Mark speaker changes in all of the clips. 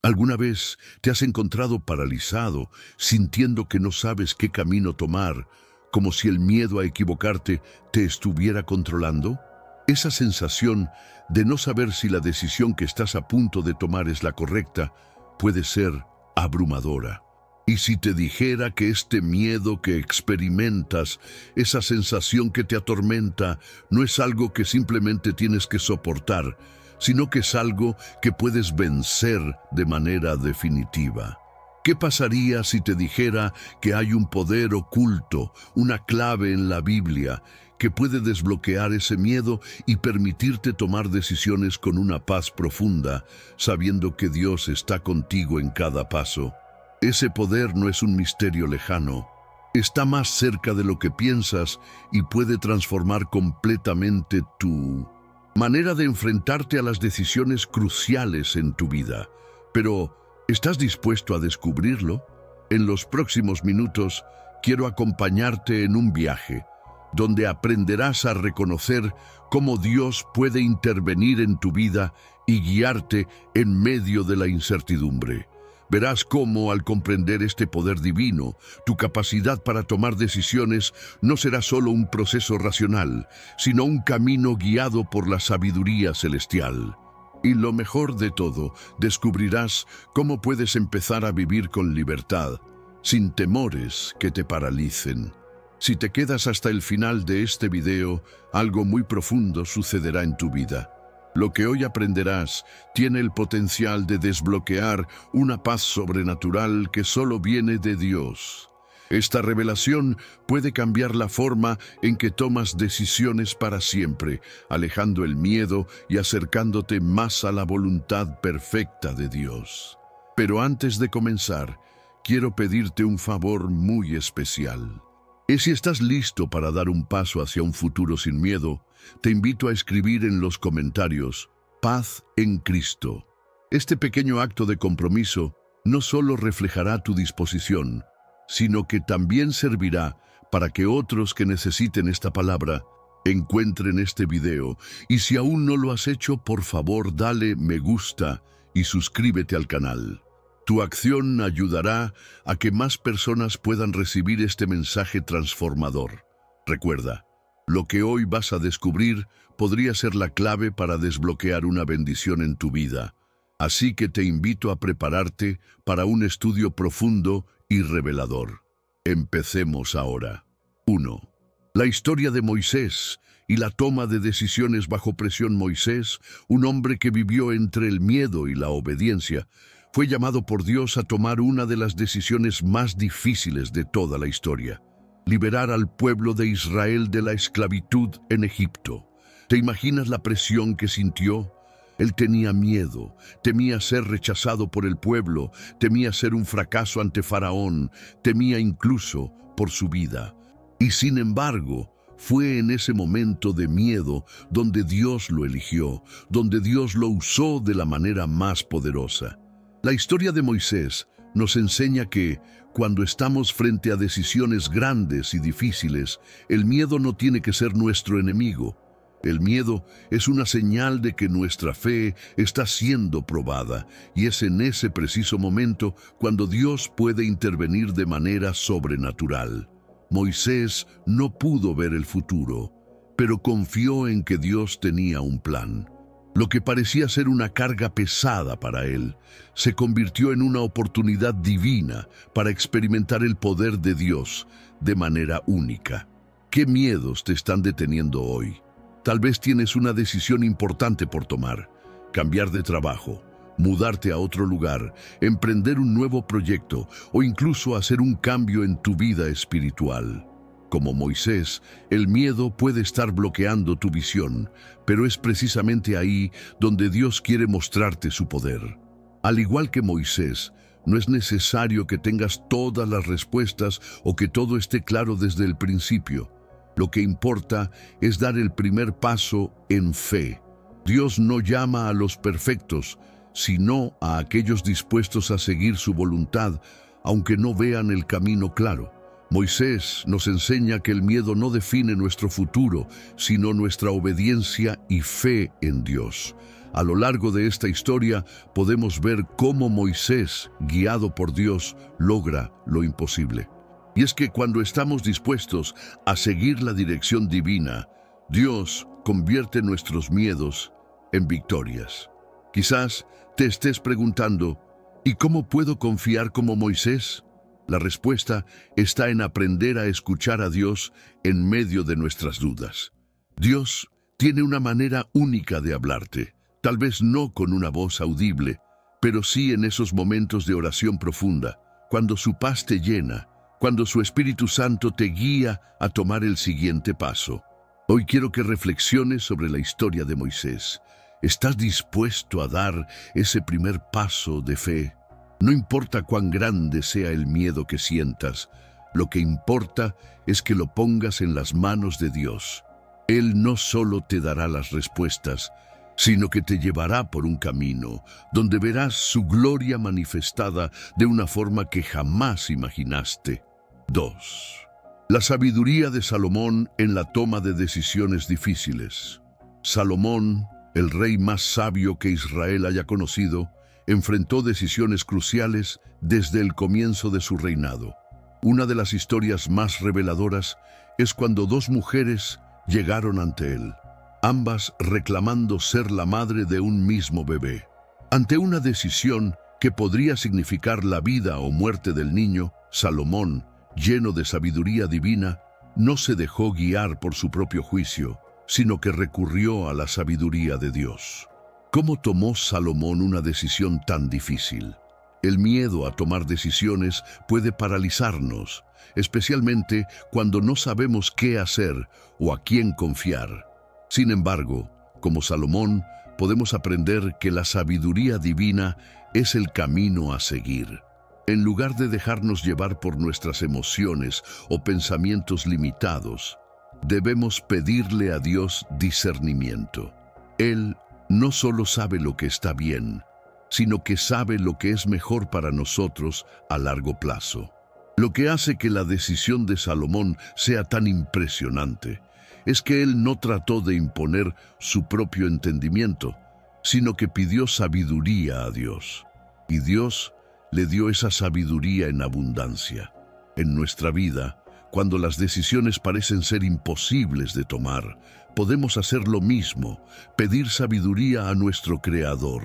Speaker 1: ¿Alguna vez te has encontrado paralizado, sintiendo que no sabes qué camino tomar, como si el miedo a equivocarte te estuviera controlando? Esa sensación de no saber si la decisión que estás a punto de tomar es la correcta puede ser abrumadora. Y si te dijera que este miedo que experimentas, esa sensación que te atormenta, no es algo que simplemente tienes que soportar, sino que es algo que puedes vencer de manera definitiva. ¿Qué pasaría si te dijera que hay un poder oculto, una clave en la Biblia, que puede desbloquear ese miedo y permitirte tomar decisiones con una paz profunda, sabiendo que Dios está contigo en cada paso? Ese poder no es un misterio lejano. Está más cerca de lo que piensas y puede transformar completamente tu manera de enfrentarte a las decisiones cruciales en tu vida. Pero, ¿estás dispuesto a descubrirlo? En los próximos minutos, quiero acompañarte en un viaje, donde aprenderás a reconocer cómo Dios puede intervenir en tu vida y guiarte en medio de la incertidumbre. Verás cómo, al comprender este poder divino, tu capacidad para tomar decisiones no será solo un proceso racional, sino un camino guiado por la sabiduría celestial. Y lo mejor de todo, descubrirás cómo puedes empezar a vivir con libertad, sin temores que te paralicen. Si te quedas hasta el final de este video, algo muy profundo sucederá en tu vida. Lo que hoy aprenderás tiene el potencial de desbloquear una paz sobrenatural que solo viene de Dios. Esta revelación puede cambiar la forma en que tomas decisiones para siempre, alejando el miedo y acercándote más a la voluntad perfecta de Dios. Pero antes de comenzar, quiero pedirte un favor muy especial. Si estás listo para dar un paso hacia un futuro sin miedo, te invito a escribir en los comentarios «Paz en Cristo». Este pequeño acto de compromiso no solo reflejará tu disposición, sino que también servirá para que otros que necesiten esta palabra encuentren este video. Y si aún no lo has hecho, por favor dale me gusta y suscríbete al canal. Tu acción ayudará a que más personas puedan recibir este mensaje transformador. Recuerda, lo que hoy vas a descubrir podría ser la clave para desbloquear una bendición en tu vida. Así que te invito a prepararte para un estudio profundo y revelador. Empecemos ahora. 1. La historia de Moisés y la toma de decisiones bajo presión. Moisés, un hombre que vivió entre el miedo y la obediencia, fue llamado por Dios a tomar una de las decisiones más difíciles de toda la historia: liberar al pueblo de Israel de la esclavitud en Egipto. ¿Te imaginas la presión que sintió? Él tenía miedo, temía ser rechazado por el pueblo, temía ser un fracaso ante Faraón, temía incluso por su vida. Y sin embargo, fue en ese momento de miedo donde Dios lo eligió, donde Dios lo usó de la manera más poderosa. La historia de Moisés nos enseña que, cuando estamos frente a decisiones grandes y difíciles, el miedo no tiene que ser nuestro enemigo. El miedo es una señal de que nuestra fe está siendo probada, y es en ese preciso momento cuando Dios puede intervenir de manera sobrenatural. Moisés no pudo ver el futuro, pero confió en que Dios tenía un plan. Lo que parecía ser una carga pesada para él, se convirtió en una oportunidad divina para experimentar el poder de Dios de manera única. ¿Qué miedos te están deteniendo hoy? Tal vez tienes una decisión importante por tomar: cambiar de trabajo, mudarte a otro lugar, emprender un nuevo proyecto o incluso hacer un cambio en tu vida espiritual. Como Moisés, el miedo puede estar bloqueando tu visión, pero es precisamente ahí donde Dios quiere mostrarte su poder. Al igual que Moisés, no es necesario que tengas todas las respuestas o que todo esté claro desde el principio. Lo que importa es dar el primer paso en fe. Dios no llama a los perfectos, sino a aquellos dispuestos a seguir su voluntad, aunque no vean el camino claro. Moisés nos enseña que el miedo no define nuestro futuro, sino nuestra obediencia y fe en Dios. A lo largo de esta historia podemos ver cómo Moisés, guiado por Dios, logra lo imposible. Y es que cuando estamos dispuestos a seguir la dirección divina, Dios convierte nuestros miedos en victorias. Quizás te estés preguntando, ¿y cómo puedo confiar como Moisés? La respuesta está en aprender a escuchar a Dios en medio de nuestras dudas. Dios tiene una manera única de hablarte, tal vez no con una voz audible, pero sí en esos momentos de oración profunda, cuando su paz te llena, cuando su Espíritu Santo te guía a tomar el siguiente paso. Hoy quiero que reflexiones sobre la historia de Moisés. ¿Estás dispuesto a dar ese primer paso de fe? No importa cuán grande sea el miedo que sientas, lo que importa es que lo pongas en las manos de Dios. Él no solo te dará las respuestas, sino que te llevará por un camino donde verás su gloria manifestada de una forma que jamás imaginaste. 2. La sabiduría de Salomón en la toma de decisiones difíciles. Salomón, el rey más sabio que Israel haya conocido, enfrentó decisiones cruciales desde el comienzo de su reinado. Una de las historias más reveladoras es cuando dos mujeres llegaron ante él, ambas reclamando ser la madre de un mismo bebé. Ante una decisión que podría significar la vida o muerte del niño, Salomón, lleno de sabiduría divina, no se dejó guiar por su propio juicio, sino que recurrió a la sabiduría de Dios. ¿Cómo tomó Salomón una decisión tan difícil? El miedo a tomar decisiones puede paralizarnos, especialmente cuando no sabemos qué hacer o a quién confiar. Sin embargo, como Salomón, podemos aprender que la sabiduría divina es el camino a seguir. En lugar de dejarnos llevar por nuestras emociones o pensamientos limitados, debemos pedirle a Dios discernimiento. Él no solo sabe lo que está bien, sino que sabe lo que es mejor para nosotros a largo plazo. Lo que hace que la decisión de Salomón sea tan impresionante es que él no trató de imponer su propio entendimiento, sino que pidió sabiduría a Dios. Y Dios le dio esa sabiduría en abundancia. En nuestra vida, cuando las decisiones parecen ser imposibles de tomar, podemos hacer lo mismo, pedir sabiduría a nuestro Creador.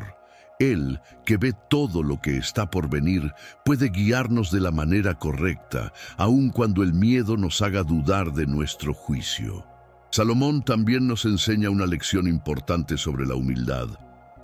Speaker 1: Él, que ve todo lo que está por venir, puede guiarnos de la manera correcta, aun cuando el miedo nos haga dudar de nuestro juicio. Salomón también nos enseña una lección importante sobre la humildad.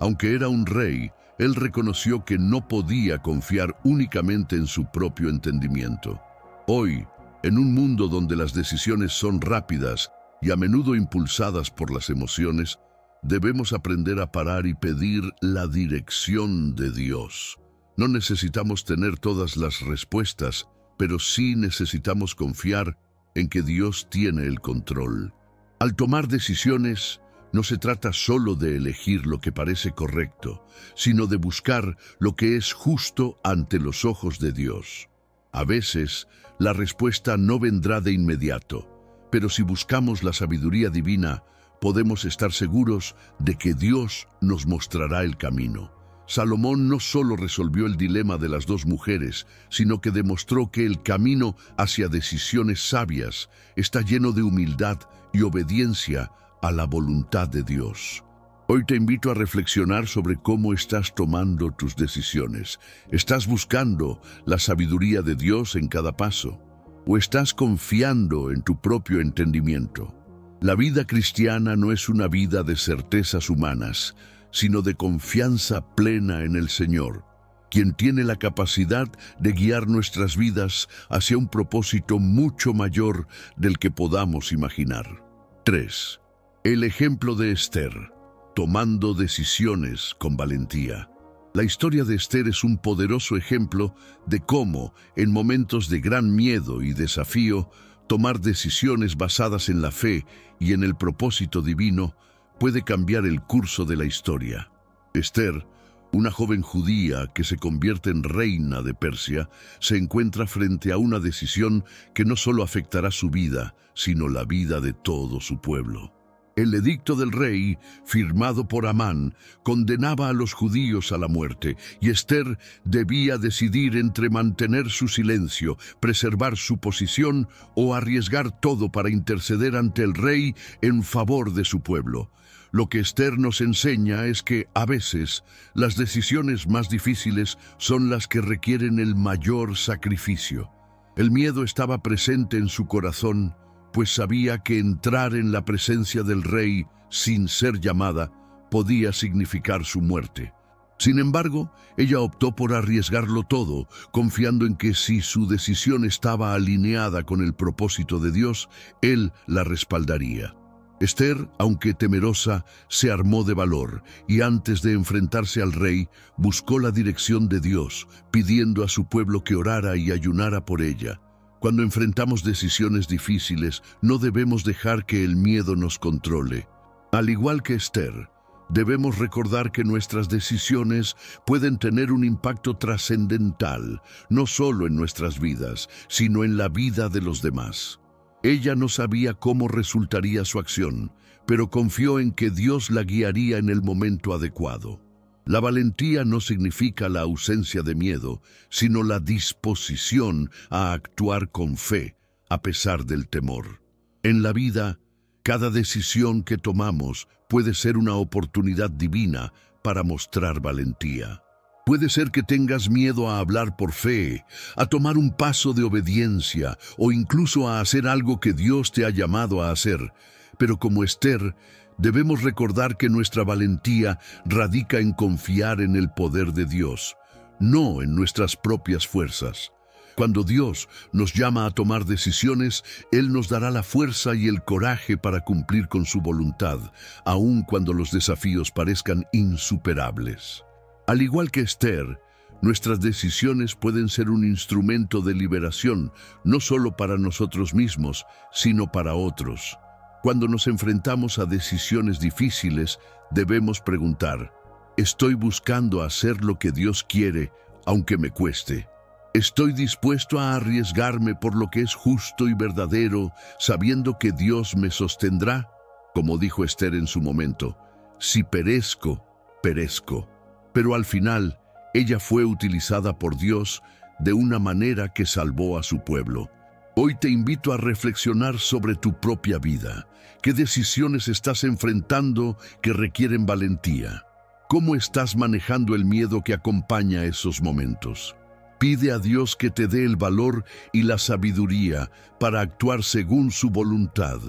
Speaker 1: Aunque era un rey, él reconoció que no podía confiar únicamente en su propio entendimiento. Hoy, en un mundo donde las decisiones son rápidas y a menudo impulsadas por las emociones, debemos aprender a parar y pedir la dirección de Dios. No necesitamos tener todas las respuestas, pero sí necesitamos confiar en que Dios tiene el control. Al tomar decisiones, no se trata solo de elegir lo que parece correcto, sino de buscar lo que es justo ante los ojos de Dios. A veces, la respuesta no vendrá de inmediato, pero si buscamos la sabiduría divina, podemos estar seguros de que Dios nos mostrará el camino. Salomón no solo resolvió el dilema de las dos mujeres, sino que demostró que el camino hacia decisiones sabias está lleno de humildad y obediencia a la voluntad de Dios. Hoy te invito a reflexionar sobre cómo estás tomando tus decisiones. ¿Estás buscando la sabiduría de Dios en cada paso? ¿O estás confiando en tu propio entendimiento? La vida cristiana no es una vida de certezas humanas, sino de confianza plena en el Señor, quien tiene la capacidad de guiar nuestras vidas hacia un propósito mucho mayor del que podamos imaginar. 3. El ejemplo de Esther, tomando decisiones con valentía. La historia de Esther es un poderoso ejemplo de cómo, en momentos de gran miedo y desafío, tomar decisiones basadas en la fe y en el propósito divino puede cambiar el curso de la historia. Esther, una joven judía que se convierte en reina de Persia, se encuentra frente a una decisión que no solo afectará su vida, sino la vida de todo su pueblo. El edicto del rey, firmado por Amán, condenaba a los judíos a la muerte, y Esther debía decidir entre mantener su silencio, preservar su posición o arriesgar todo para interceder ante el rey en favor de su pueblo. Lo que Esther nos enseña es que, a veces, las decisiones más difíciles son las que requieren el mayor sacrificio. El miedo estaba presente en su corazón, pues sabía que entrar en la presencia del rey sin ser llamada podía significar su muerte. Sin embargo, ella optó por arriesgarlo todo, confiando en que si su decisión estaba alineada con el propósito de Dios, Él la respaldaría. Esther, aunque temerosa, se armó de valor y antes de enfrentarse al rey, buscó la dirección de Dios, pidiendo a su pueblo que orara y ayunara por ella. Cuando enfrentamos decisiones difíciles, no debemos dejar que el miedo nos controle. Al igual que Esther, debemos recordar que nuestras decisiones pueden tener un impacto trascendental, no solo en nuestras vidas, sino en la vida de los demás. Ella no sabía cómo resultaría su acción, pero confió en que Dios la guiaría en el momento adecuado. La valentía no significa la ausencia de miedo, sino la disposición a actuar con fe, a pesar del temor. En la vida, cada decisión que tomamos puede ser una oportunidad divina para mostrar valentía. Puede ser que tengas miedo a hablar por fe, a tomar un paso de obediencia o incluso a hacer algo que Dios te ha llamado a hacer. Pero como Esther, debemos recordar que nuestra valentía radica en confiar en el poder de Dios, no en nuestras propias fuerzas. Cuando Dios nos llama a tomar decisiones, Él nos dará la fuerza y el coraje para cumplir con su voluntad, aun cuando los desafíos parezcan insuperables. Al igual que Esther, nuestras decisiones pueden ser un instrumento de liberación, no solo para nosotros mismos, sino para otros. Cuando nos enfrentamos a decisiones difíciles, debemos preguntar, ¿estoy buscando hacer lo que Dios quiere, aunque me cueste? ¿Estoy dispuesto a arriesgarme por lo que es justo y verdadero, sabiendo que Dios me sostendrá? Como dijo Esther en su momento, si perezco, perezco. Pero al final, ella fue utilizada por Dios de una manera que salvó a su pueblo. Hoy te invito a reflexionar sobre tu propia vida. ¿Qué decisiones estás enfrentando que requieren valentía? ¿Cómo estás manejando el miedo que acompaña esos momentos? Pide a Dios que te dé el valor y la sabiduría para actuar según su voluntad,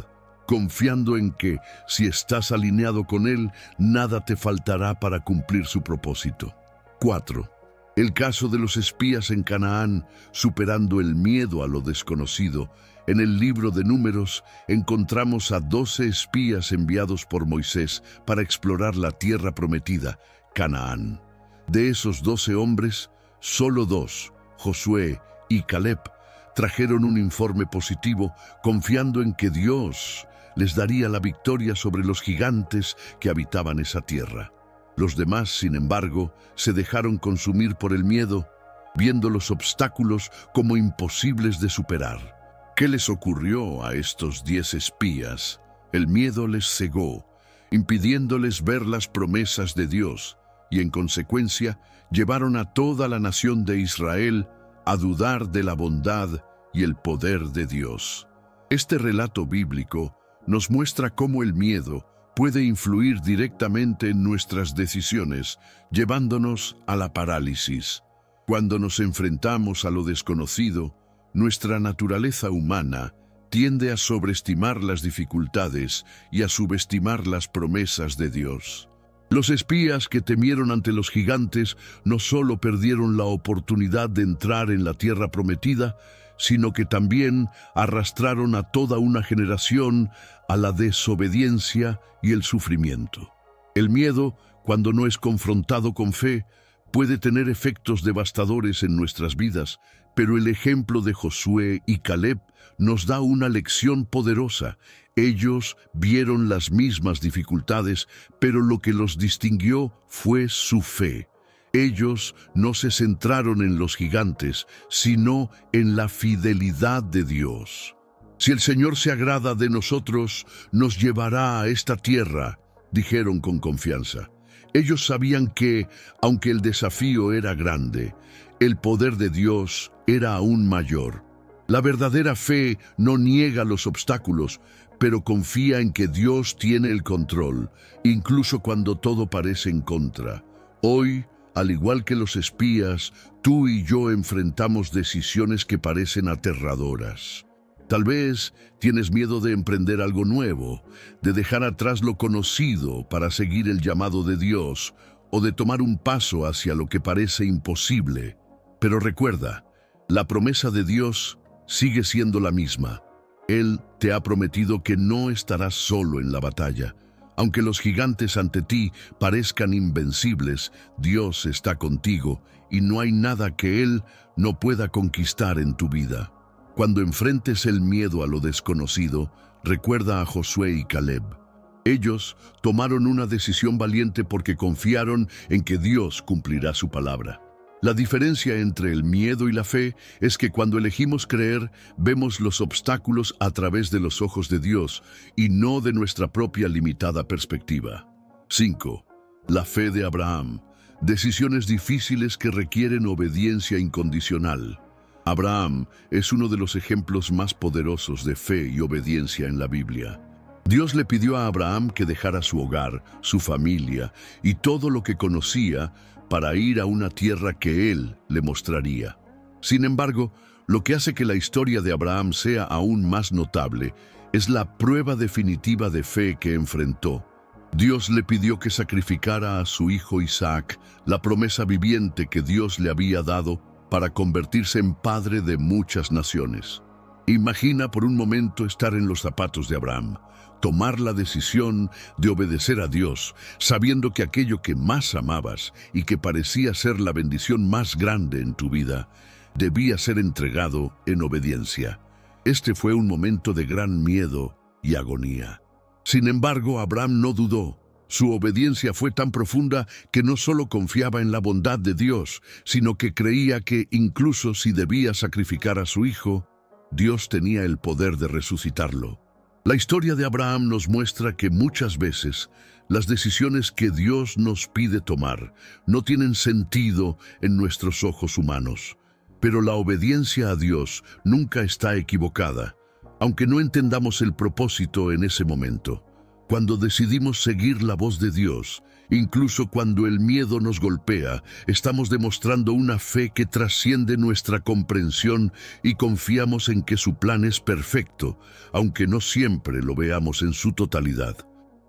Speaker 1: confiando en que, si estás alineado con Él, nada te faltará para cumplir su propósito. 4. El caso de los espías en Canaán, superando el miedo a lo desconocido. En el libro de Números encontramos a 12 espías enviados por Moisés para explorar la tierra prometida, Canaán. De esos 12 hombres, solo 2, Josué y Caleb, trajeron un informe positivo, confiando en que Dios les daría la victoria sobre los gigantes que habitaban esa tierra. Los demás, sin embargo, se dejaron consumir por el miedo, viendo los obstáculos como imposibles de superar. ¿Qué les ocurrió a estos 10 espías? El miedo les cegó, impidiéndoles ver las promesas de Dios, y en consecuencia llevaron a toda la nación de Israel a dudar de la bondad y el poder de Dios. Este relato bíblico nos muestra cómo el miedo puede influir directamente en nuestras decisiones, llevándonos a la parálisis. Cuando nos enfrentamos a lo desconocido, nuestra naturaleza humana tiende a sobreestimar las dificultades y a subestimar las promesas de Dios. Los espías que temieron ante los gigantes no solo perdieron la oportunidad de entrar en la tierra prometida, sino que también arrastraron a toda una generación a la desobediencia y el sufrimiento. El miedo, cuando no es confrontado con fe, puede tener efectos devastadores en nuestras vidas, pero el ejemplo de Josué y Caleb nos da una lección poderosa. Ellos vieron las mismas dificultades, pero lo que los distinguió fue su fe. Ellos no se centraron en los gigantes, sino en la fidelidad de Dios. Si el Señor se agrada de nosotros, nos llevará a esta tierra, dijeron con confianza. Ellos sabían que, aunque el desafío era grande, el poder de Dios era aún mayor. La verdadera fe no niega los obstáculos, pero confía en que Dios tiene el control, incluso cuando todo parece en contra. Hoy, al igual que los espías, tú y yo enfrentamos decisiones que parecen aterradoras. Tal vez tienes miedo de emprender algo nuevo, de dejar atrás lo conocido para seguir el llamado de Dios, o de tomar un paso hacia lo que parece imposible. Pero recuerda, la promesa de Dios sigue siendo la misma. Él te ha prometido que no estarás solo en la batalla. Aunque los gigantes ante ti parezcan invencibles, Dios está contigo y no hay nada que Él no pueda conquistar en tu vida. Cuando enfrentes el miedo a lo desconocido, recuerda a Josué y Caleb. Ellos tomaron una decisión valiente porque confiaron en que Dios cumplirá su palabra. La diferencia entre el miedo y la fe es que cuando elegimos creer, vemos los obstáculos a través de los ojos de Dios y no de nuestra propia limitada perspectiva. 5. La fe de Abraham. Decisiones difíciles que requieren obediencia incondicional. Abraham es uno de los ejemplos más poderosos de fe y obediencia en la Biblia. Dios le pidió a Abraham que dejara su hogar, su familia y todo lo que conocía para ir a una tierra que él le mostraría. Sin embargo, lo que hace que la historia de Abraham sea aún más notable es la prueba definitiva de fe que enfrentó. Dios le pidió que sacrificara a su hijo Isaac, la promesa viviente que Dios le había dado para convertirse en padre de muchas naciones. Imagina por un momento estar en los zapatos de Abraham, tomar la decisión de obedecer a Dios, sabiendo que aquello que más amabas y que parecía ser la bendición más grande en tu vida, debía ser entregado en obediencia. Este fue un momento de gran miedo y agonía. Sin embargo, Abraham no dudó. Su obediencia fue tan profunda que no solo confiaba en la bondad de Dios, sino que creía que incluso si debía sacrificar a su hijo, Dios tenía el poder de resucitarlo. La historia de Abraham nos muestra que muchas veces las decisiones que Dios nos pide tomar no tienen sentido en nuestros ojos humanos. Pero la obediencia a Dios nunca está equivocada, aunque no entendamos el propósito en ese momento. Cuando decidimos seguir la voz de Dios, incluso cuando el miedo nos golpea, estamos demostrando una fe que trasciende nuestra comprensión y confiamos en que su plan es perfecto, aunque no siempre lo veamos en su totalidad.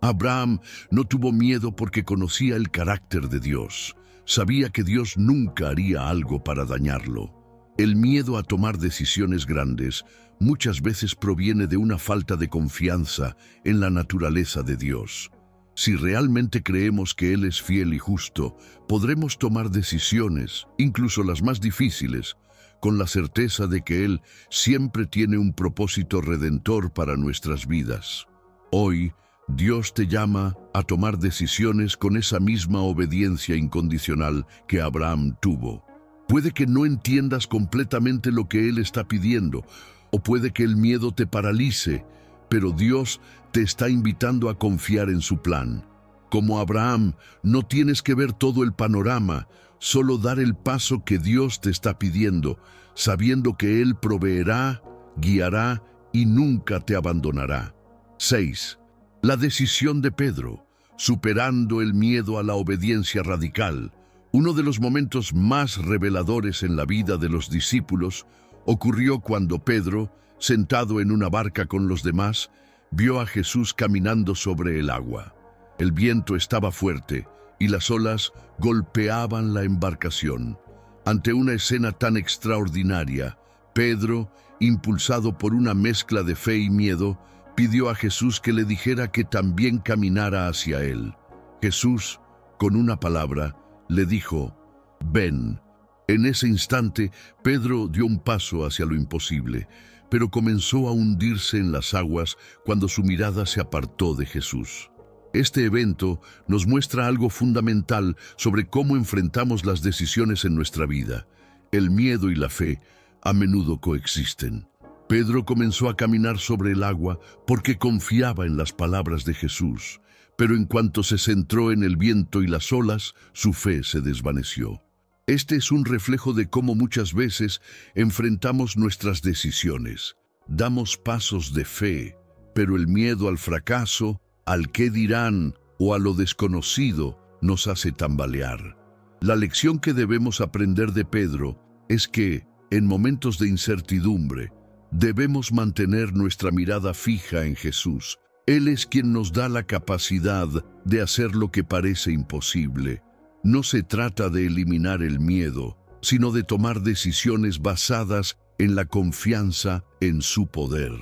Speaker 1: Abraham no tuvo miedo porque conocía el carácter de Dios. Sabía que Dios nunca haría algo para dañarlo. El miedo a tomar decisiones grandes muchas veces proviene de una falta de confianza en la naturaleza de Dios. Si realmente creemos que Él es fiel y justo, podremos tomar decisiones, incluso las más difíciles, con la certeza de que Él siempre tiene un propósito redentor para nuestras vidas. Hoy, Dios te llama a tomar decisiones con esa misma obediencia incondicional que Abraham tuvo. Puede que no entiendas completamente lo que Él está pidiendo, o puede que el miedo te paralice, pero Dios te está invitando a confiar en su plan. Como Abraham, no tienes que ver todo el panorama, solo dar el paso que Dios te está pidiendo, sabiendo que Él proveerá, guiará y nunca te abandonará. 6. La decisión de Pedro, superando el miedo a la obediencia radical. Uno de los momentos más reveladores en la vida de los discípulos ocurrió cuando Pedro, sentado en una barca con los demás, vio a Jesús caminando sobre el agua. El viento estaba fuerte y las olas golpeaban la embarcación. Ante una escena tan extraordinaria, Pedro, impulsado por una mezcla de fe y miedo, pidió a Jesús que le dijera que también caminara hacia él. Jesús, con una palabra, le dijo: «Ven». En ese instante, Pedro dio un paso hacia lo imposible, pero comenzó a hundirse en las aguas cuando su mirada se apartó de Jesús. Este evento nos muestra algo fundamental sobre cómo enfrentamos las decisiones en nuestra vida. El miedo y la fe a menudo coexisten. Pedro comenzó a caminar sobre el agua porque confiaba en las palabras de Jesús, pero en cuanto se centró en el viento y las olas, su fe se desvaneció. Este es un reflejo de cómo muchas veces enfrentamos nuestras decisiones. Damos pasos de fe, pero el miedo al fracaso, al qué dirán o a lo desconocido nos hace tambalear. La lección que debemos aprender de Pedro es que, en momentos de incertidumbre, debemos mantener nuestra mirada fija en Jesús. Él es quien nos da la capacidad de hacer lo que parece imposible. No se trata de eliminar el miedo, sino de tomar decisiones basadas en la confianza en su poder.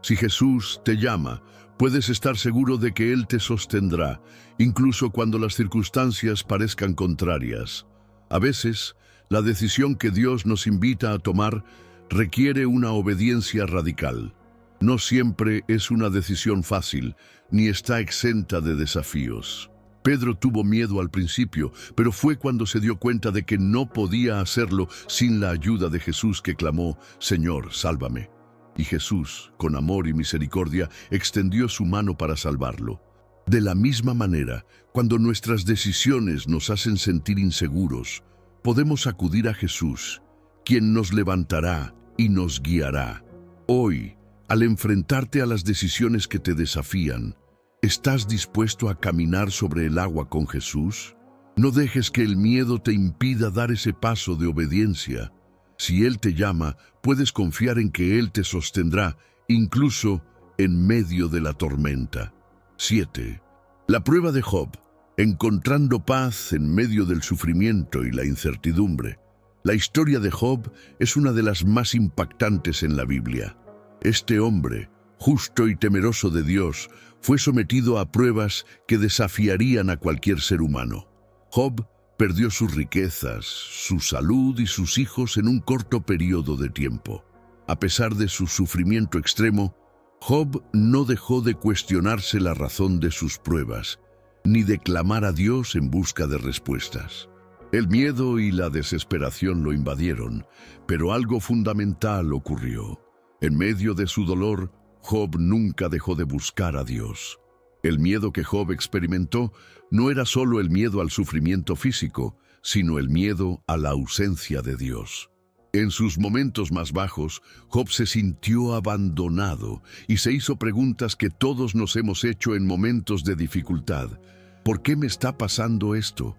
Speaker 1: Si Jesús te llama, puedes estar seguro de que Él te sostendrá, incluso cuando las circunstancias parezcan contrarias. A veces, la decisión que Dios nos invita a tomar requiere una obediencia radical. No siempre es una decisión fácil, ni está exenta de desafíos. Pedro tuvo miedo al principio, pero fue cuando se dio cuenta de que no podía hacerlo sin la ayuda de Jesús que clamó: «Señor, sálvame». Y Jesús, con amor y misericordia, extendió su mano para salvarlo. De la misma manera, cuando nuestras decisiones nos hacen sentir inseguros, podemos acudir a Jesús, quien nos levantará y nos guiará. Hoy, al enfrentarte a las decisiones que te desafían, ¿estás dispuesto a caminar sobre el agua con Jesús? No dejes que el miedo te impida dar ese paso de obediencia. Si Él te llama, puedes confiar en que Él te sostendrá, incluso en medio de la tormenta. 7. La prueba de Job, encontrando paz en medio del sufrimiento y la incertidumbre. La historia de Job es una de las más impactantes en la Biblia. Este hombre, justo y temeroso de Dios, fue sometido a pruebas que desafiarían a cualquier ser humano. Job perdió sus riquezas, su salud y sus hijos en un corto periodo de tiempo. A pesar de su sufrimiento extremo, Job no dejó de cuestionarse la razón de sus pruebas, ni de clamar a Dios en busca de respuestas. El miedo y la desesperación lo invadieron, pero algo fundamental ocurrió. En medio de su dolor, Job nunca dejó de buscar a Dios. El miedo que Job experimentó no era solo el miedo al sufrimiento físico, sino el miedo a la ausencia de Dios. En sus momentos más bajos, Job se sintió abandonado y se hizo preguntas que todos nos hemos hecho en momentos de dificultad. ¿Por qué me está pasando esto?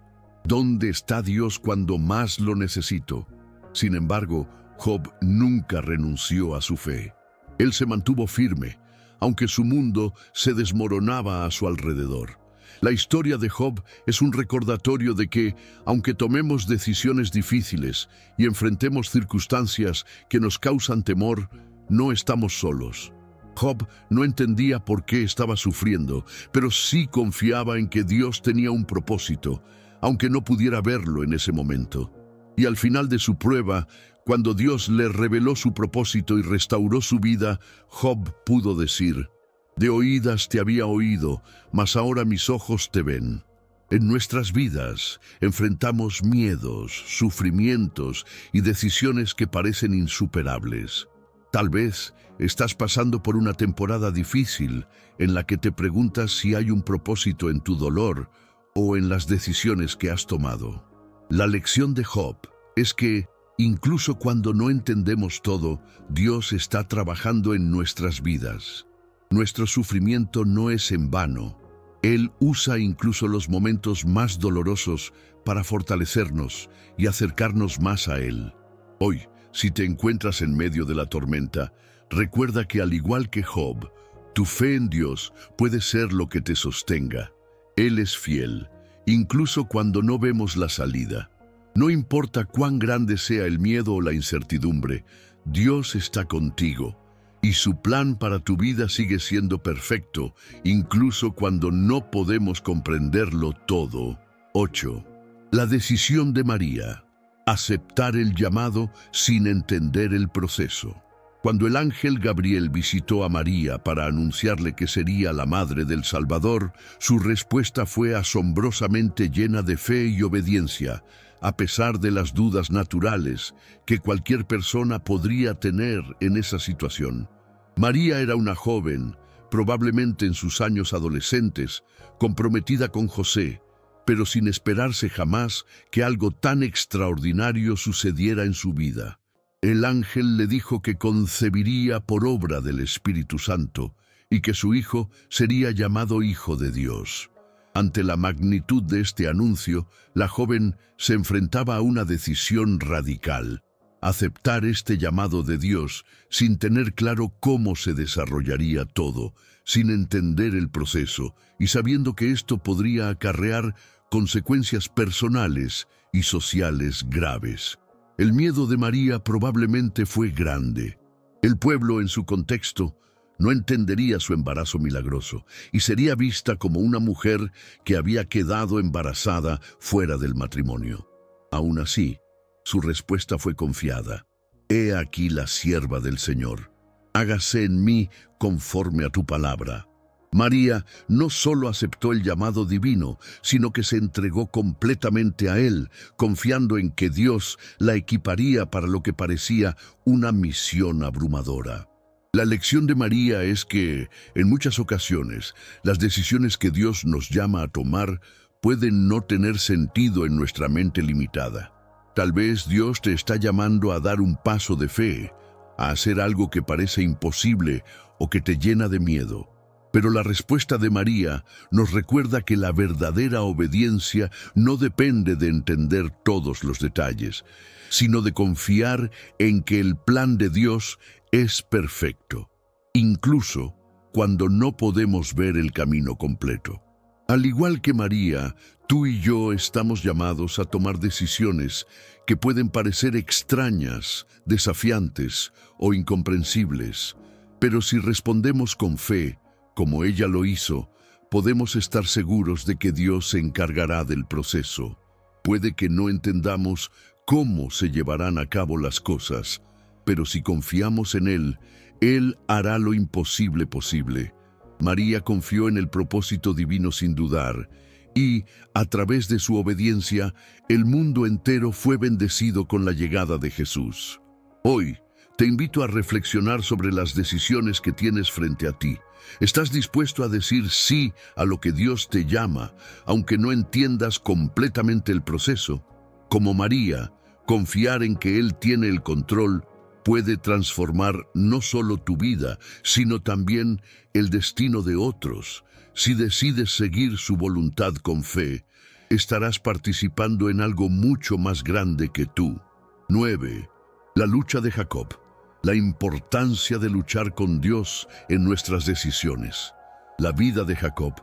Speaker 1: ¿Dónde está Dios cuando más lo necesito? Sin embargo, Job nunca renunció a su fe. Él se mantuvo firme, aunque su mundo se desmoronaba a su alrededor. La historia de Job es un recordatorio de que, aunque tomemos decisiones difíciles y enfrentemos circunstancias que nos causan temor, no estamos solos. Job no entendía por qué estaba sufriendo, pero sí confiaba en que Dios tenía un propósito, aunque no pudiera verlo en ese momento. Y al final de su prueba, cuando Dios le reveló su propósito y restauró su vida, Job pudo decir: «De oídas te había oído, mas ahora mis ojos te ven». En nuestras vidas enfrentamos miedos, sufrimientos y decisiones que parecen insuperables. Tal vez estás pasando por una temporada difícil en la que te preguntas si hay un propósito en tu dolor o en las decisiones que has tomado. La lección de Job es que, incluso cuando no entendemos todo, Dios está trabajando en nuestras vidas. Nuestro sufrimiento no es en vano. Él usa incluso los momentos más dolorosos para fortalecernos y acercarnos más a Él. Hoy, si te encuentras en medio de la tormenta, recuerda que al igual que Job, tu fe en Dios puede ser lo que te sostenga. Él es fiel, incluso cuando no vemos la salida. No importa cuán grande sea el miedo o la incertidumbre, Dios está contigo, y su plan para tu vida sigue siendo perfecto, incluso cuando no podemos comprenderlo todo. 8. La decisión de María: aceptar el llamado sin entender el proceso. Cuando el ángel Gabriel visitó a María para anunciarle que sería la madre del Salvador, su respuesta fue asombrosamente llena de fe y obediencia. a pesar de las dudas naturales que cualquier persona podría tener en esa situación. María era una joven, probablemente en sus años adolescentes, comprometida con José, pero sin esperarse jamás que algo tan extraordinario sucediera en su vida. El ángel le dijo que concebiría por obra del Espíritu Santo y que su hijo sería llamado Hijo de Dios. Ante la magnitud de este anuncio, la joven se enfrentaba a una decisión radical: aceptar este llamado de Dios sin tener claro cómo se desarrollaría todo, sin entender el proceso y sabiendo que esto podría acarrear consecuencias personales y sociales graves. El miedo de María probablemente fue grande. El pueblo, en su contexto, no entendería su embarazo milagroso y sería vista como una mujer que había quedado embarazada fuera del matrimonio. Aún así, su respuesta fue confiada: «He aquí la sierva del Señor. Hágase en mí conforme a tu palabra». María no solo aceptó el llamado divino, sino que se entregó completamente a él, confiando en que Dios la equiparía para lo que parecía una misión abrumadora. La lección de María es que, en muchas ocasiones, las decisiones que Dios nos llama a tomar pueden no tener sentido en nuestra mente limitada. Tal vez Dios te está llamando a dar un paso de fe, a hacer algo que parece imposible o que te llena de miedo. Pero la respuesta de María nos recuerda que la verdadera obediencia no depende de entender todos los detalles, sino de confiar en que el plan de Dios es perfecto, incluso cuando no podemos ver el camino completo. Al igual que María, tú y yo estamos llamados a tomar decisiones que pueden parecer extrañas, desafiantes o incomprensibles, pero si respondemos con fe, como ella lo hizo, podemos estar seguros de que Dios se encargará del proceso. Puede que no entendamos cómo se llevarán a cabo las cosas, pero si confiamos en Él hará lo imposible posible. María confió en el propósito divino sin dudar, y, a través de su obediencia, el mundo entero fue bendecido con la llegada de Jesús. Hoy, te invito a reflexionar sobre las decisiones que tienes frente a ti. ¿Estás dispuesto a decir sí a lo que Dios te llama, aunque no entiendas completamente el proceso? Como María, confiar en que Él tiene el control puede transformar no solo tu vida, sino también el destino de otros. Si decides seguir su voluntad con fe, estarás participando en algo mucho más grande que tú. 9. La lucha de Jacob. La importancia de luchar con Dios en nuestras decisiones. La vida de Jacob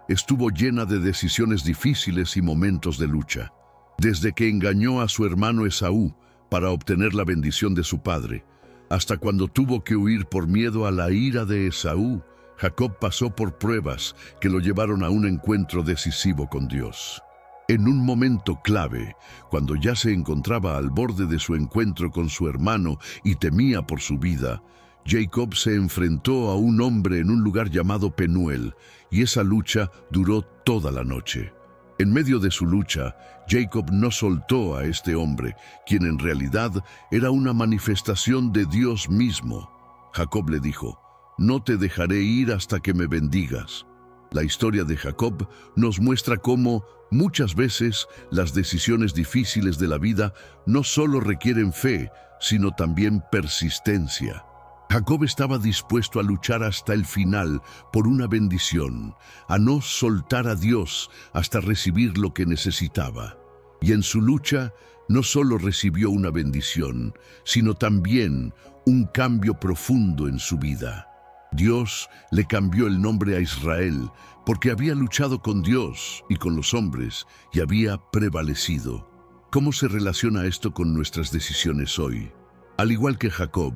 Speaker 1: estuvo llena de decisiones difíciles y momentos de lucha. Desde que engañó a su hermano Esaú para obtener la bendición de su padre, hasta cuando tuvo que huir por miedo a la ira de Esaú, Jacob pasó por pruebas que lo llevaron a un encuentro decisivo con Dios. En un momento clave, cuando ya se encontraba al borde de su encuentro con su hermano y temía por su vida, Jacob se enfrentó a un hombre en un lugar llamado Penuel, y esa lucha duró toda la noche. En medio de su lucha, Jacob no soltó a este hombre, quien en realidad era una manifestación de Dios mismo. Jacob le dijo: «No te dejaré ir hasta que me bendigas». La historia de Jacob nos muestra cómo, muchas veces, las decisiones difíciles de la vida no solo requieren fe, sino también persistencia. Jacob estaba dispuesto a luchar hasta el final por una bendición, a no soltar a Dios hasta recibir lo que necesitaba. Y en su lucha no solo recibió una bendición, sino también un cambio profundo en su vida. Dios le cambió el nombre a Israel porque había luchado con Dios y con los hombres y había prevalecido. ¿Cómo se relaciona esto con nuestras decisiones hoy? Al igual que Jacob,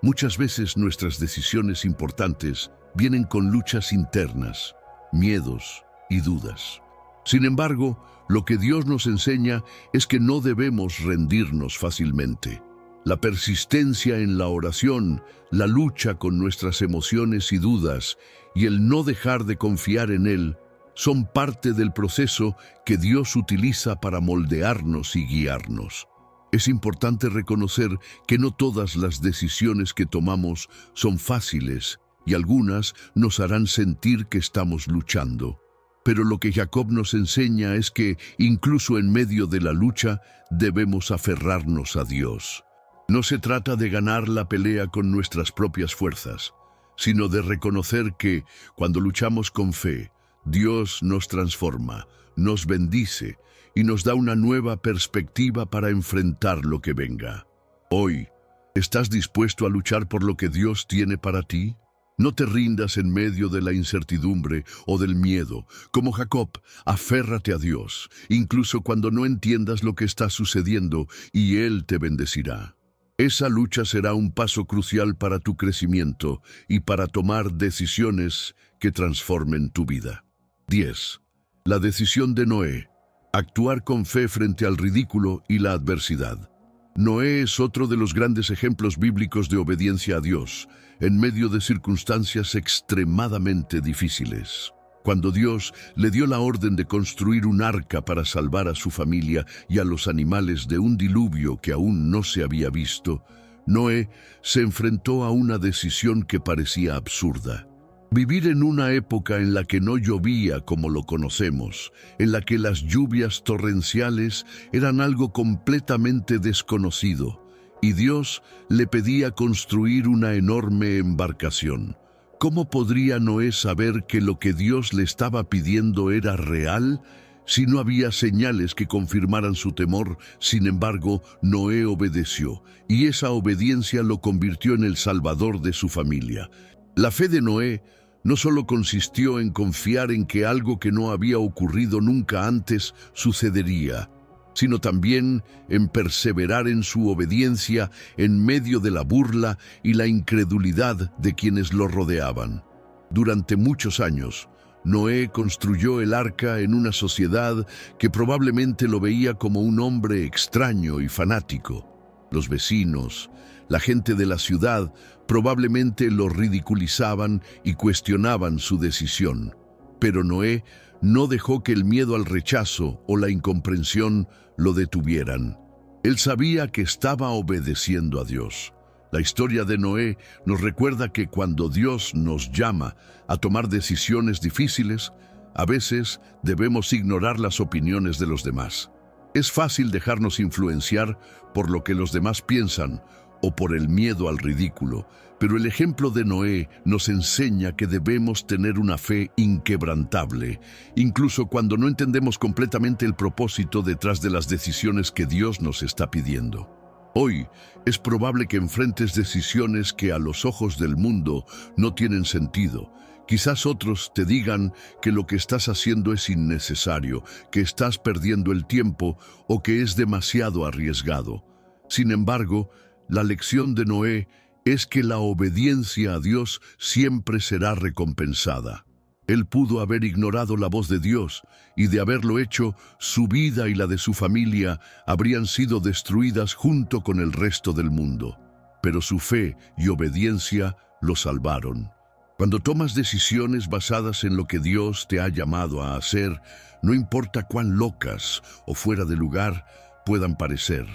Speaker 1: muchas veces nuestras decisiones importantes vienen con luchas internas, miedos y dudas. Sin embargo, lo que Dios nos enseña es que no debemos rendirnos fácilmente. La persistencia en la oración, la lucha con nuestras emociones y dudas y el no dejar de confiar en Él Son parte del proceso que Dios utiliza para moldearnos y guiarnos. Es importante reconocer que no todas las decisiones que tomamos son fáciles y algunas nos harán sentir que estamos luchando. Pero lo que Jacob nos enseña es que, incluso en medio de la lucha, debemos aferrarnos a Dios. No se trata de ganar la pelea con nuestras propias fuerzas, sino de reconocer que, cuando luchamos con fe, Dios nos transforma, nos bendice y nos da una nueva perspectiva para enfrentar lo que venga. Hoy, ¿estás dispuesto a luchar por lo que Dios tiene para ti? No te rindas en medio de la incertidumbre o del miedo. Como Jacob, aférrate a Dios, incluso cuando no entiendas lo que está sucediendo, y Él te bendecirá. Esa lucha será un paso crucial para tu crecimiento y para tomar decisiones que transformen tu vida. 10. La decisión de Noé: actuar con fe frente al ridículo y la adversidad. Noé es otro de los grandes ejemplos bíblicos de obediencia a Dios, en medio de circunstancias extremadamente difíciles. Cuando Dios le dio la orden de construir un arca para salvar a su familia y a los animales de un diluvio que aún no se había visto, Noé se enfrentó a una decisión que parecía absurda. Vivir en una época en la que no llovía como lo conocemos, en la que las lluvias torrenciales eran algo completamente desconocido, y Dios le pedía construir una enorme embarcación. ¿Cómo podría Noé saber que lo que Dios le estaba pidiendo era real si no había señales que confirmaran su temor? Sin embargo, Noé obedeció, y esa obediencia lo convirtió en el salvador de su familia. La fe de Noé no solo consistió en confiar en que algo que no había ocurrido nunca antes sucedería, sino también en perseverar en su obediencia en medio de la burla y la incredulidad de quienes lo rodeaban. Durante muchos años, Noé construyó el arca en una sociedad que probablemente lo veía como un hombre extraño y fanático. Los vecinos, la gente de la ciudad, probablemente lo ridiculizaban y cuestionaban su decisión. Pero Noé no dejó que el miedo al rechazo o la incomprensión lo detuvieran. Él sabía que estaba obedeciendo a Dios. La historia de Noé nos recuerda que cuando Dios nos llama a tomar decisiones difíciles, a veces debemos ignorar las opiniones de los demás. Es fácil dejarnos influenciar por lo que los demás piensan o por el miedo al ridículo, pero el ejemplo de Noé nos enseña que debemos tener una fe inquebrantable, incluso cuando no entendemos completamente el propósito detrás de las decisiones que Dios nos está pidiendo. Hoy es probable que enfrentes decisiones que a los ojos del mundo no tienen sentido. Quizás otros te digan que lo que estás haciendo es innecesario, que estás perdiendo el tiempo o que es demasiado arriesgado. Sin embargo, la lección de Noé es que la obediencia a Dios siempre será recompensada. Él pudo haber ignorado la voz de Dios, y de haberlo hecho, su vida y la de su familia habrían sido destruidas junto con el resto del mundo. Pero su fe y obediencia lo salvaron. Cuando tomas decisiones basadas en lo que Dios te ha llamado a hacer, no importa cuán locas o fuera de lugar puedan parecer,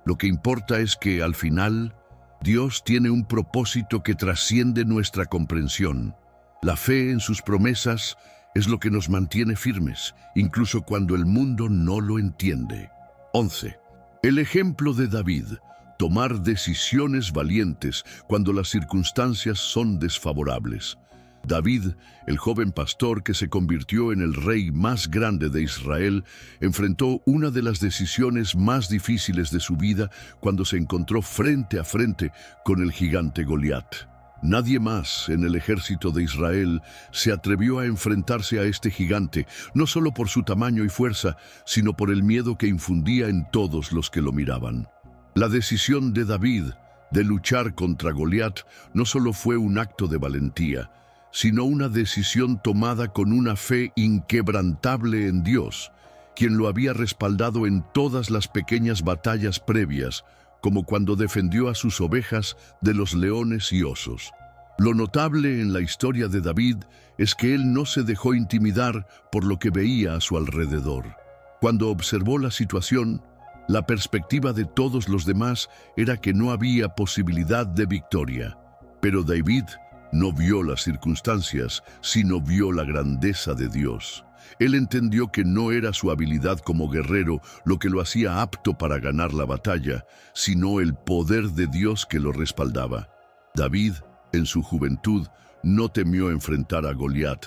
Speaker 1: lo que importa es que, al final, Dios tiene un propósito que trasciende nuestra comprensión. La fe en sus promesas es lo que nos mantiene firmes, incluso cuando el mundo no lo entiende. 11. El ejemplo de David: tomar decisiones valientes cuando las circunstancias son desfavorables. David, el joven pastor que se convirtió en el rey más grande de Israel, enfrentó una de las decisiones más difíciles de su vida cuando se encontró frente a frente con el gigante Goliat. Nadie más en el ejército de Israel se atrevió a enfrentarse a este gigante, no solo por su tamaño y fuerza, sino por el miedo que infundía en todos los que lo miraban. La decisión de David de luchar contra Goliat no solo fue un acto de valentía, sino una decisión tomada con una fe inquebrantable en Dios, quien lo había respaldado en todas las pequeñas batallas previas, como cuando defendió a sus ovejas de los leones y osos. Lo notable en la historia de David es que él no se dejó intimidar por lo que veía a su alrededor. Cuando observó la situación, la perspectiva de todos los demás era que no había posibilidad de victoria. Pero David no vio las circunstancias, sino vio la grandeza de Dios. Él entendió que no era su habilidad como guerrero lo que lo hacía apto para ganar la batalla, sino el poder de Dios que lo respaldaba. David, en su juventud, no temió enfrentar a Goliat,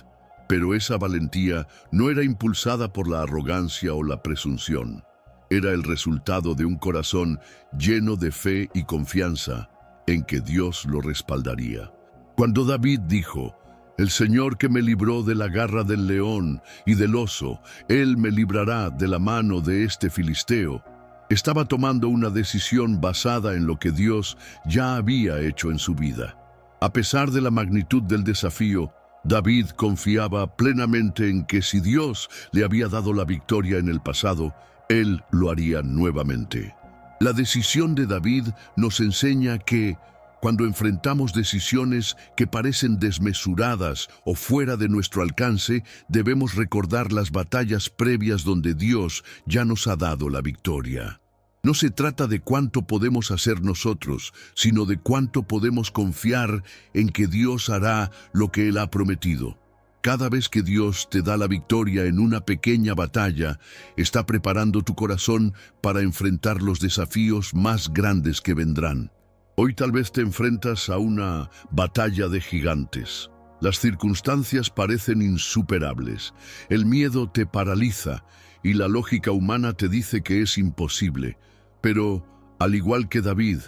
Speaker 1: pero esa valentía no era impulsada por la arrogancia o la presunción. Era el resultado de un corazón lleno de fe y confianza en que Dios lo respaldaría. Cuando David dijo: «El Señor que me libró de la garra del león y del oso, Él me librará de la mano de este filisteo», estaba tomando una decisión basada en lo que Dios ya había hecho en su vida. A pesar de la magnitud del desafío, David confiaba plenamente en que si Dios le había dado la victoria en el pasado, Él lo haría nuevamente. La decisión de David nos enseña que, cuando enfrentamos decisiones que parecen desmesuradas o fuera de nuestro alcance, debemos recordar las batallas previas donde Dios ya nos ha dado la victoria. No se trata de cuánto podemos hacer nosotros, sino de cuánto podemos confiar en que Dios hará lo que Él ha prometido. Cada vez que Dios te da la victoria en una pequeña batalla, está preparando tu corazón para enfrentar los desafíos más grandes que vendrán. Hoy tal vez te enfrentas a una batalla de gigantes. Las circunstancias parecen insuperables. El miedo te paraliza y la lógica humana te dice que es imposible. Pero, al igual que David,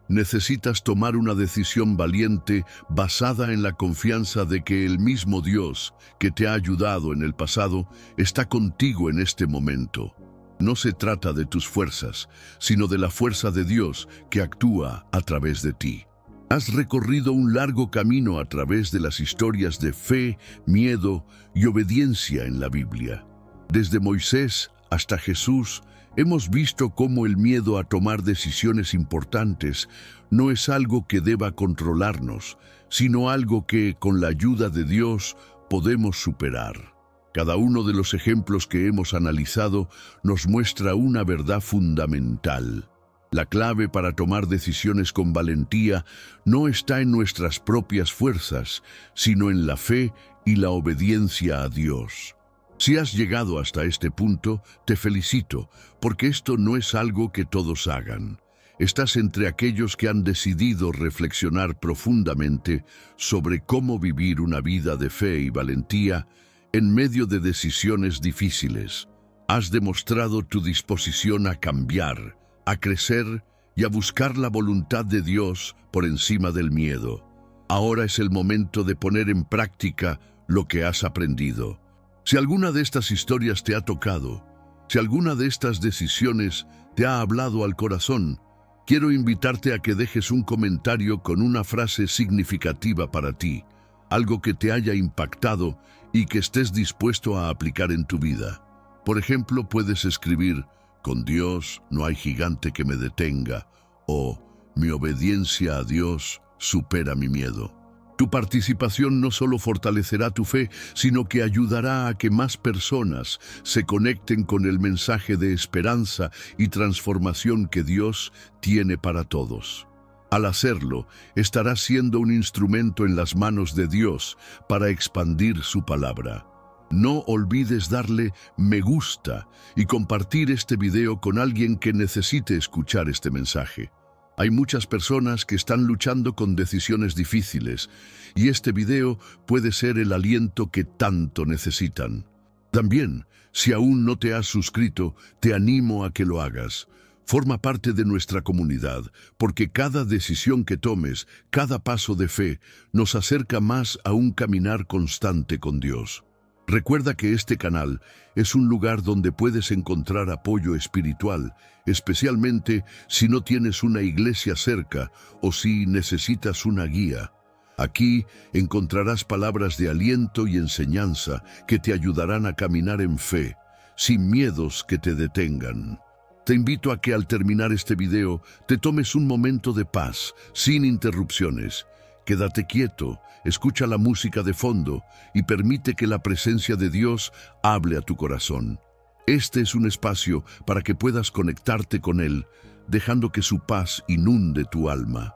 Speaker 1: necesitas tomar una decisión valiente basada en la confianza de que el mismo Dios que te ha ayudado en el pasado está contigo en este momento. No se trata de tus fuerzas, sino de la fuerza de Dios que actúa a través de ti. Has recorrido un largo camino a través de las historias de fe, miedo y obediencia en la Biblia. Desde Moisés hasta Jesús, hemos visto cómo el miedo a tomar decisiones importantes no es algo que deba controlarnos, sino algo que, con la ayuda de Dios, podemos superar. Cada uno de los ejemplos que hemos analizado nos muestra una verdad fundamental. La clave para tomar decisiones con valentía no está en nuestras propias fuerzas, sino en la fe y la obediencia a Dios. Si has llegado hasta este punto, te felicito, porque esto no es algo que todos hagan. Estás entre aquellos que han decidido reflexionar profundamente sobre cómo vivir una vida de fe y valentía en medio de decisiones difíciles. Has demostrado tu disposición a cambiar, a crecer y a buscar la voluntad de Dios por encima del miedo. Ahora es el momento de poner en práctica lo que has aprendido. Si alguna de estas historias te ha tocado, si alguna de estas decisiones te ha hablado al corazón, quiero invitarte a que dejes un comentario con una frase significativa para ti, algo que te haya impactado y que estés dispuesto a aplicar en tu vida. Por ejemplo, puedes escribir: «Con Dios no hay gigante que me detenga», o «Mi obediencia a Dios supera mi miedo». Tu participación no solo fortalecerá tu fe, sino que ayudará a que más personas se conecten con el mensaje de esperanza y transformación que Dios tiene para todos. Al hacerlo, estarás siendo un instrumento en las manos de Dios para expandir su palabra. No olvides darle me gusta y compartir este video con alguien que necesite escuchar este mensaje. Hay muchas personas que están luchando con decisiones difíciles y este video puede ser el aliento que tanto necesitan. También, si aún no te has suscrito, te animo a que lo hagas. Forma parte de nuestra comunidad, porque cada decisión que tomes, cada paso de fe, nos acerca más a un caminar constante con Dios. Recuerda que este canal es un lugar donde puedes encontrar apoyo espiritual, especialmente si no tienes una iglesia cerca o si necesitas una guía. Aquí encontrarás palabras de aliento y enseñanza que te ayudarán a caminar en fe, sin miedos que te detengan. Te invito a que al terminar este video te tomes un momento de paz, sin interrupciones. Quédate quieto, escucha la música de fondo y permite que la presencia de Dios hable a tu corazón. Este es un espacio para que puedas conectarte con Él, dejando que su paz inunde tu alma.